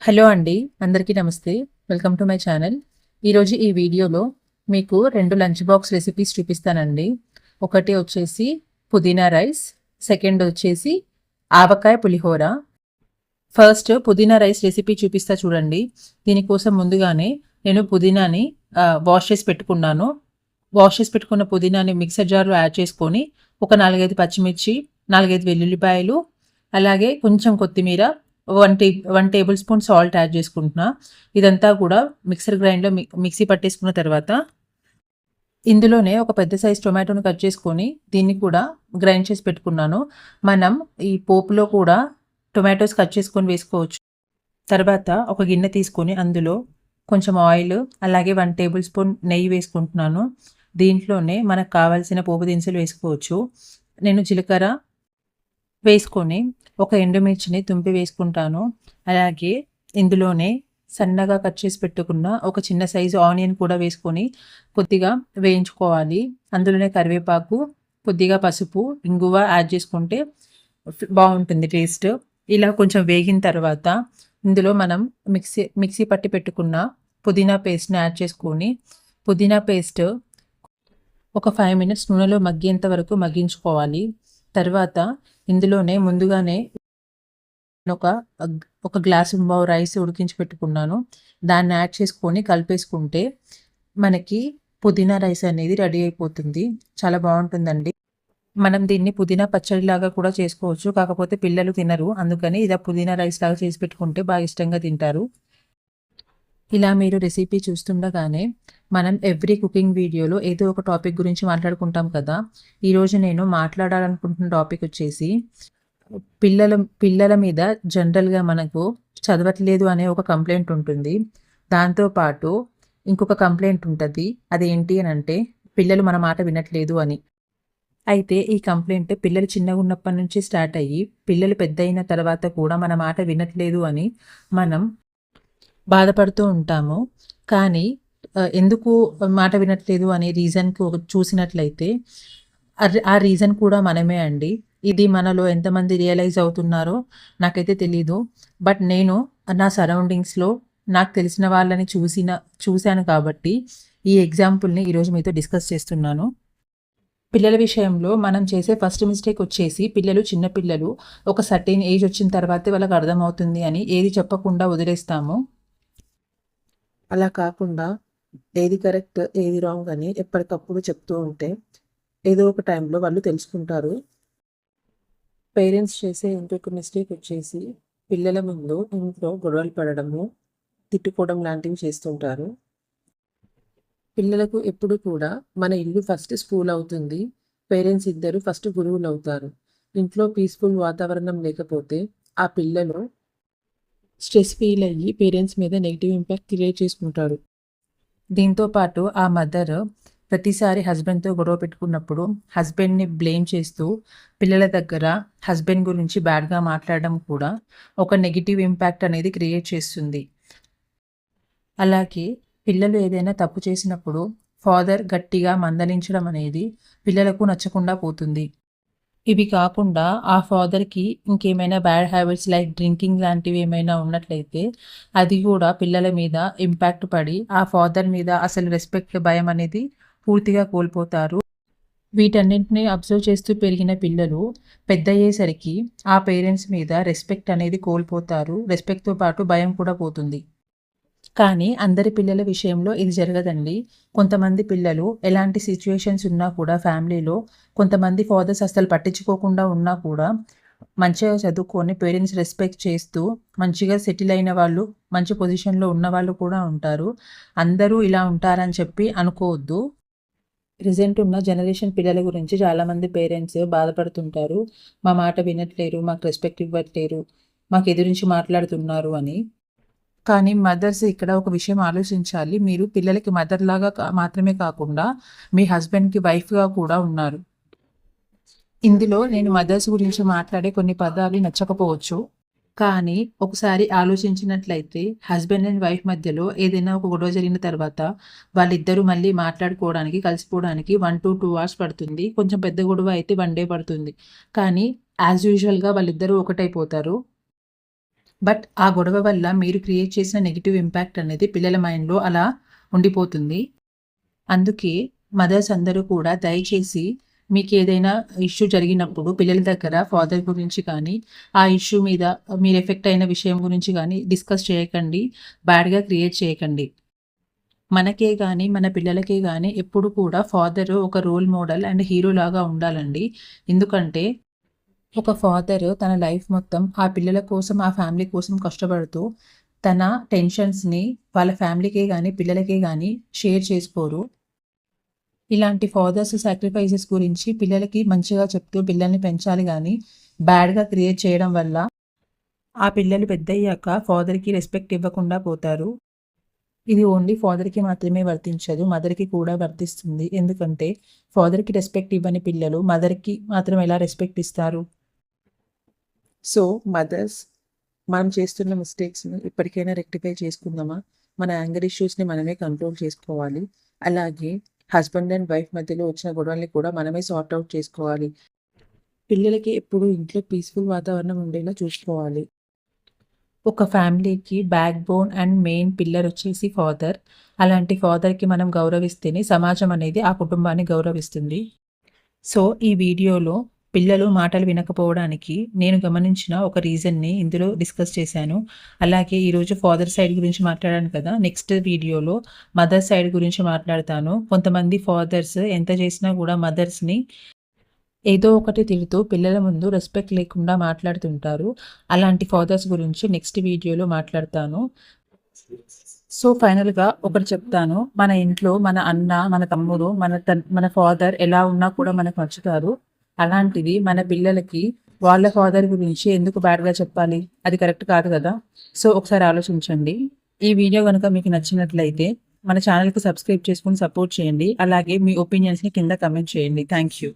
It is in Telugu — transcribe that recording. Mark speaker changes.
Speaker 1: హలో అండి. అందరికీ నమస్తే. Welcome to my channel. ఈరోజు ఈ వీడియోలో మీకు 2 లంచ్ బాక్స్ రెసిపీస్ చూపిస్తానండి. ఒకటి వచ్చేసి పుదీనా రైస్, సెకండ్ వచ్చేసి ఆవకాయ పులిహోర. ఫస్ట్ పుదీనా రైస్ రెసిపీ చూపిస్తా చూడండి. దీనికోసం ముందుగానే నేను పుదీనాని వాష్ చేసి పెట్టుకున్నాను. వాష్ చేసి పెట్టుకున్న పుదీనాని మిక్సర్ జార్‌లో యాడ్ చేసుకొని ఒక 4, 5 పచ్చిమిర్చి, 4, 5 వెల్లుల్లిపాయలు, అలాగే కొంచెం కొత్తిమీర, 1 టేబుల్ స్పూన్ సాల్ట్ యాడ్ చేసుకుంటున్నా. ఇదంతా కూడా మిక్సర్ గ్రైండ్‌లో మిక్సీ పట్టేసుకున్న తర్వాత ఇందులోనే ఒక పెద్ద సైజ్ టొమాటోని కట్ చేసుకొని దీన్ని కూడా గ్రైండ్ చేసి పెట్టుకున్నాను. మనం ఈ పోపులో కూడా టొమాటోస్ కట్ చేసుకొని వేసుకోవచ్చు. తర్వాత ఒక గిన్నె తీసుకొని అందులో కొంచెం ఆయిల్, అలాగే 1 టేబుల్ స్పూన్ నెయ్యి వేసుకుంటున్నాను. దీంట్లోనే మనకు కావాల్సిన పోపు దినుసులు వేసుకోవచ్చు. నేను జీలకర్ర వేసుకొని ఒక ఎండుమిర్చిని తుంపి వేసుకుంటాను. అలాగే ఇందులోనే సన్నగా కట్ చేసి పెట్టుకున్న ఒక చిన్న సైజు ఆనియన్ కూడా వేసుకొని కొద్దిగా వేయించుకోవాలి. అందులోనే కరివేపాకు, కొద్దిగా పసుపు, ఇంగువ యాడ్ చేసుకుంటే బాగుంటుంది టేస్ట్. ఇలా కొంచెం వేగిన తర్వాత ఇందులో మనం మిక్సీ పట్టి పెట్టుకున్న పుదీనా పేస్ట్ని యాడ్ చేసుకొని పుదీనా పేస్ట్ ఒక 5 మినిట్స్ నూనెలో మగ్గేంత వరకు మగ్గించుకోవాలి. తర్వాత ఇందులోనే ముందుగానే ఒక ఒక గ్లాసు రైస్ ఉడికించి పెట్టుకున్నాను. దాన్ని యాడ్ చేసుకొని కలిపేసుకుంటే మనకి పుదీనా రైస్ అనేది రెడీ అయిపోతుంది. చాలా బాగుంటుందండి. మనం దీన్ని పుదీనా పచ్చడిలాగా కూడా చేసుకోవచ్చు. కాకపోతే పిల్లలు తినరు. అందుకని ఇలా పుదీనా రైస్ లాగా చేసి పెట్టుకుంటే బాగా ఇష్టంగా తింటారు. ఇలా మీరు రెసిపీ చూస్తుండగానే మనం ఎవ్రీ కుకింగ్ వీడియోలో ఏదో ఒక టాపిక్ గురించి మాట్లాడుకుంటాం కదా. ఈరోజు నేను మాట్లాడాలనుకుంటున్న టాపిక్ వచ్చేసి పిల్లల మీద జనరల్‌గా మనకు చదవట్లేదు అనే ఒక కంప్లెయింట్ ఉంటుంది. దాంతోపాటు ఇంకొక కంప్లెయింట్ ఉంటది. అదేంటి అనంటే పిల్లలు మన మాట వినట్లేదు అని. అయితే ఈ కంప్లెయింట్ పిల్లలు చిన్నగున్నప్పటి నుంచి స్టార్ట్ అయ్యి పిల్లలు పెద్దయిన తర్వాత కూడా మన మాట వినట్లేదు అని మనం బాధపడుతూ ఉంటాము. కానీ ఎందుకు మాట వినట్లేదు అనే రీజన్‌కి చూసినట్లయితే ఆ రీజన్ కూడా మనమే అండి. ఇది మనలో ఎంతమంది రియలైజ్ అవుతున్నారో నాకైతే తెలీదు. బట్ నేను నా సరౌండింగ్స్‌లో నాకు తెలిసిన వాళ్ళని చూశాను కాబట్టి ఈ ఎగ్జాంపుల్‌ని ఈరోజు మీతో డిస్కస్ చేస్తున్నాను. పిల్లల విషయంలో మనం చేసే ఫస్ట్ మిస్టేక్ వచ్చేసి చిన్న పిల్లలు ఒక సర్టెన్ ఏజ్ వచ్చిన తర్వాతే వాళ్ళకి అర్థమవుతుంది అని ఏది చెప్పకుండా వదిలేస్తాము. అలా కాకుండా ఏది కరెక్ట్, ఏది రాంగ్ అని ఎప్పటికప్పుడు చెప్తూ ఉంటే ఏదో ఒక టైంలో వాళ్ళు తెలుసుకుంటారు. పేరెంట్స్ చేసే ఇంకొక మిస్టేక్ వచ్చేసి పిల్లల ముందు ఇంట్లో గొడవలు పడడము, తిట్టుకోవడం లాంటివి చేస్తుంటారు. పిల్లలకు ఎప్పుడు కూడా మన ఇల్లు ఫస్ట్ స్కూల్ అవుతుంది. పేరెంట్స్ ఇద్దరు ఫస్ట్ గురువులు అవుతారు. ఇంట్లో పీస్ఫుల్ వాతావరణం లేకపోతే ఆ పిల్లలు స్ట్రెస్ ఫీల్ అయ్యి పేరెంట్స్ మీద నెగిటివ్ ఇంపాక్ట్ క్రియేట్ చేసుకుంటారు. దీంతో పాటు ఆ మదర్ ప్రతిసారి హస్బెండ్‌తో గొడవ పెట్టుకున్నప్పుడు హస్బెండ్‌ని బ్లేమ్ చేస్తూ పిల్లల దగ్గర హస్బెండ్ గురించి బ్యాడ్‌గా మాట్లాడడం కూడా ఒక నెగిటివ్ ఇంపాక్ట్ అనేది క్రియేట్ చేస్తుంది. అలాగే పిల్లలు ఏదైనా తప్పు చేసినప్పుడు ఫాదర్ గట్టిగా మందలించడం అనేది పిల్లలకు నచ్చకుండా పోతుంది. ఇవి కాకుండా ఆ ఫాదర్‌కి ఇంకేమైనా బ్యాడ్ హ్యాబిట్స్ లైక్ డ్రింకింగ్ లాంటివి ఏమైనా ఉన్నట్లయితే అది కూడా పిల్లల మీద ఇంపాక్ట్ పడి ఆ ఫాదర్ మీద అసలు రెస్పెక్ట్, భయం అనేది పూర్తిగా కోల్పోతారు. వీటన్నింటిని అబ్జర్వ్ చేస్తూ పెరిగిన పిల్లలు పెద్దయ్యేసరికి ఆ పేరెంట్స్ మీద రెస్పెక్ట్ అనేది కోల్పోతారు. రెస్పెక్ట్‌తో పాటు భయం కూడా పోతుంది. కానీ అందరి పిల్లల విషయంలో ఇది జరగదండి. కొంతమంది పిల్లలు ఎలాంటి సిట్యుయేషన్స్ ఉన్నా కూడా ఫ్యామిలీలో కొంతమంది ఫాదర్స్ అస్సలు పట్టించుకోకుండా ఉన్నా కూడా మంచిగా చదువుకొని పేరెంట్స్ రెస్పెక్ట్ చేస్తూ మంచిగా సెటిల్ అయిన వాళ్ళు, మంచి పొజిషన్‌లో ఉన్నవాళ్ళు కూడా ఉంటారు. అందరూ ఇలా ఉంటారని చెప్పి అనుకోవద్దు. ప్రెజెంట్ ఉన్న జనరేషన్ పిల్లల గురించి చాలామంది పేరెంట్స్ బాధపడుతుంటారు. మా మాట వినట్లేరు, మాకు రెస్పెక్ట్ ఇవ్వట్లేరు, మాకు ఎదిరించి మాట్లాడుతున్నారు అని. కానీ మదర్స్ ఇక్కడ ఒక విషయం ఆలోచించాలి. మీరు పిల్లలకి మదర్‌లాగా మాత్రమే కాకుండా మీ హస్బెండ్‌కి వైఫ్‌గా కూడా ఉన్నారు. ఇందులో నేను మదర్స్ గురించి మాట్లాడే కొన్ని పదాలు నచ్చకపోవచ్చు. కానీ ఒకసారి ఆలోచించినట్లయితే హస్బెండ్ అండ్ వైఫ్ మధ్యలో ఏదైనా ఒక గొడవ జరిగిన తర్వాత వాళ్ళిద్దరూ మళ్ళీ మాట్లాడుకోవడానికి, కలిసిపోవడానికి 1-2 అవర్స్ పడుతుంది. కొంచెం పెద్ద గొడవ అయితే 1 డే పడుతుంది. కానీ యాజ్ యూజువల్‌గా వాళ్ళిద్దరూ ఒకటైపోతారు. బట్ ఆ గొడవ వల్ల మీరు క్రియేట్ చేసిన నెగిటివ్ ఇంపాక్ట్ అనేది పిల్లల మైండ్‌లో అలా ఉండిపోతుంది. అందుకే మదర్స్ అందరూ కూడా దయచేసి మీకేదైనా ఇష్యూ జరిగినప్పుడు పిల్లల దగ్గర ఫాదర్ గురించి కానీ, ఆ ఇష్యూ మీద మీరు ఎఫెక్ట్ అయిన విషయం గురించి గానీ డిస్కస్ చేయకండి. బ్యాడ్‌గా క్రియేట్ చేయకండి. మనకే గానీ, మన పిల్లలకే గానీ ఎప్పుడు కూడా ఫాదరు ఒక రోల్ మోడల్ అండ్ హీరోలాగా ఉండాలండి. ఎందుకంటే ఒక ఫాదర్ తన లైఫ్ మొత్తం ఆ పిల్లల కోసం, ఆ ఫ్యామిలీ కోసం కష్టపడుతూ తన టెన్షన్స్‌ని వాళ్ళ ఫ్యామిలీకే గానీ, పిల్లలకే గానీ షేర్ చేసుకోరు. ఇలాంటి ఫాదర్స్ సాక్రిఫైసెస్ గురించి పిల్లలకి మంచిగా చెప్తూ పిల్లల్ని పెంచాలి గానీ, బ్యాడ్‌గా క్రియేట్ చేయడం వల్ల ఆ పిల్లలు పెద్దయ్యాక ఫాదర్‌కి రెస్పెక్ట్ ఇవ్వకుండా పోతారు. ఇది ఓన్లీ ఫాదర్‌కి మాత్రమే వర్తించదు. మదర్‌కి కూడా వర్తిస్తుంది. ఎందుకంటే ఫాదర్‌కి రెస్పెక్ట్ ఇవ్వని పిల్లలు మదర్‌కి మాత్రం ఎలా రెస్పెక్ట్ ఇస్తారు? సో, మదర్స్ మనం చేస్తున్న మిస్టేక్స్‌ని ఇప్పటికైనా రెక్టిఫై చేసుకుందామా? మన యాంగర్ ఇష్యూస్‌ని మనమే కంట్రోల్ చేసుకోవాలి. అలాగే హస్బెండ్ అండ్ వైఫ్ మధ్యలో వచ్చిన గొడవల్ని కూడా మనమే సార్ట్ ఔట్ చేసుకోవాలి. పిల్లలకి ఎప్పుడూ ఇంట్లో పీస్‌ఫుల్ వాతావరణం ఉండేలా చూసుకోవాలి. ఒక ఫ్యామిలీకి back bone and main pillar వచ్చేసి ఫాదర్. అలాంటి ఫాదర్‌కి మనం గౌరవిస్తేనే సమాజం అనేది ఆ కుటుంబాన్ని గౌరవిస్తుంది. సో, ఈ వీడియోలో పిల్లలు మాటలు వినకపోవడానికి నేను గమనించిన ఒక రీజన్‌ని ఇందులో డిస్కస్ చేశాను. అలాగే ఈరోజు ఫాదర్ సైడ్ గురించి మాట్లాడాను కదా! నెక్స్ట్ వీడియోలో మదర్ సైడ్ గురించి మాట్లాడతాను. కొంతమంది ఫాదర్స్ ఎంత చేసినా కూడా మదర్స్‌ని ఏదో ఒకటి తిడుతూ పిల్లల ముందు రెస్పెక్ట్ లేకుండా మాట్లాడుతుంటారు. అలాంటి ఫాదర్స్ గురించి నెక్స్ట్ వీడియోలో మాట్లాడతాను. సో, ఫైనల్‌గా ఒకటి చెప్తాను. మన ఇంట్లో మన అన్న, మన తమ్ముడు, మన ఫాదర్ ఎలా ఉన్నా కూడా మనకు నచ్చుతారు. అలాంటిది మన పిల్లలకి వాళ్ళ ఫాదర్ గురించి ఎందుకు బ్యాడ్‌గా చెప్పాలి? అది కరెక్ట్ కాదు గదా! సో, ఒకసారి ఆలోచించండి. ఈ వీడియో గనుక మీకు నచ్చినట్లయితే మన ఛానెల్‌కి సబ్స్క్రైబ్ చేసుకొని సపోర్ట్ చేయండి. అలాగే మీ ఒపీనియన్స్‌ని కింద కామెంట్ చేయండి. Thank you.